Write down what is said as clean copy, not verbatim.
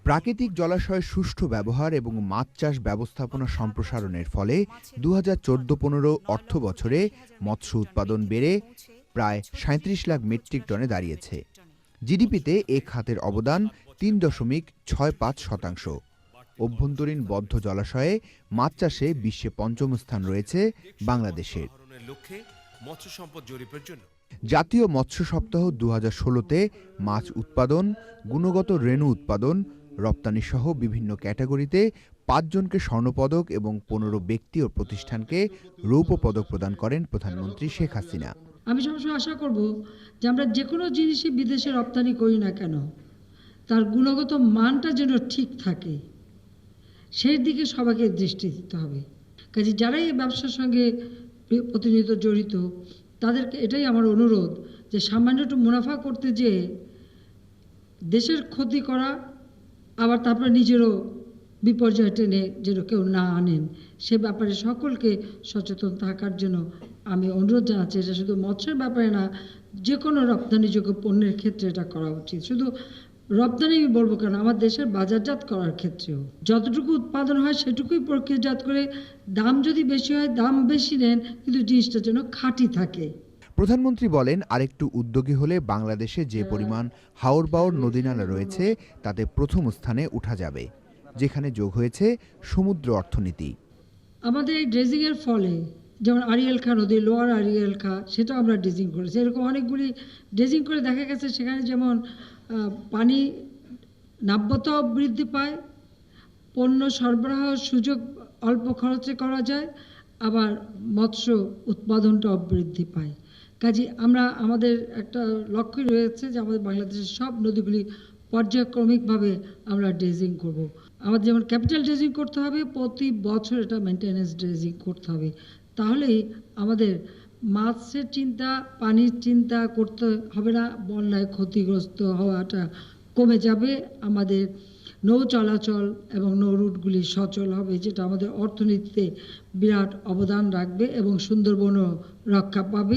প্রাকৃতিক জলাশয়ের সুষ্ঠু ব্যবহার এবং মাছ চাষ ব্যবস্থাপনা সম্প্রসারণের ফলে ২০১৪-১৫ অর্থ বছরে মৎস্য উৎপাদন বেড়ে প্রায় ৩৭ লাখ মেট্রিক টনে দাঁড়িয়েছে। জিডিপিতে এ খাতের অবদান ৩.৬৫%। অভ্যন্তরীণ বদ্ধ জলাশয়ে মাছ চাষে বিশ্বে পঞ্চম স্থান রয়েছে বাংলাদেশের। জাতীয় মৎস্য সপ্তাহ ২০১৬-তে মাছ উৎপাদন, গুণগত রেণু উৎপাদন, রপ্তানি সহ বিভিন্ন ক্যাটাগরিতে ৫ জনকে স্বর্ণপদক এবং ১৫ ব্যক্তি ও প্রতিষ্ঠানকে রৌপ্য পদক প্রদান করেন প্রধানমন্ত্রী শেখ হাসিনা। আমি সবসময় আশা করব যে আমরা যে কোনো জিনিসই বিদেশে রপ্তানি করি না কেন, তার গুণগত মানটা যেন ঠিক থাকে, সেই দিকে সবাইকে দৃষ্টি দিতে হবে। কাজে যারাই এই ব্যবসার সঙ্গে প্রতিনিয়ত জড়িত, তাদেরকে এটাই আমার অনুরোধ যে সামান্য একটু মুনাফা করতে যেয়ে দেশের ক্ষতি করা, আবার তারপরে নিজেরও বিপর্যয় টেনে যেন কেউ না আনেন, সে ব্যাপারে সকলকে সচেতন থাকার জন্য আমি অনুরোধ জানাচ্ছি। এটা শুধু মৎস্যের ব্যাপারে না, যে কোনো রপ্তানিযোগ্য পণ্যের ক্ষেত্রে এটা করা উচিত। শুধু রপ্তানি আমি বলবো কেন, আমার দেশের বাজারজাত করার ক্ষেত্রেও যতটুকু উৎপাদন হয় সেটুকুই প্রক্রিয়াজাত করে, দাম যদি বেশি হয় দাম বেশি নেন, কিন্তু জিনিসটা যেন খাঁটি থাকে। প্রধানমন্ত্রী বলেন, আরেকটু উদ্যোগী হলে বাংলাদেশে যে পরিমাণ হাওর বাওর নদীনালা রয়েছে তাতে প্রথম স্থানে উঠা যাবে, যেখানে যোগ হয়েছে সমুদ্র অর্থনীতি। আমাদের এই ড্রেজিংয়ের ফলে যেমন আড়িয়াল খাঁ নদী, লোয়ার আড়িয়াল খাঁ, সেটাও আমরা ড্রেজিং করেছি। এরকম অনেকগুলি ড্রেজিং করে দেখা গেছে সেখানে যেমন পানি নাব্যতাও বৃদ্ধি পায়, পণ্য সরবরাহের সুযোগ অল্প খরচে করা যায়, আবার মৎস্য উৎপাদনটাও বৃদ্ধি পায়। কাজে আমরা আমাদের একটা লক্ষ্য রয়েছে যে আমাদের বাংলাদেশের সব নদীগুলি পর্যায়ক্রমিকভাবে আমরা ড্রেজিং করব। আমাদের যেমন ক্যাপিটাল ড্রেজিং করতে হবে, প্রতি বছর এটা মেনটেন্যান্স ড্রেজিং করতে হবে। তাহলেই আমাদের মাছের চিন্তা, পানির চিন্তা করতে হবে না, বন্যায় ক্ষতিগ্রস্ত হওয়াটা কমে যাবে, আমাদের নৌ চলাচল এবং নৌ রুটগুলি সচল হবে, যেটা আমাদের অর্থনীতিতে বিরাট অবদান রাখবে এবং সুন্দরবনও রক্ষা পাবে।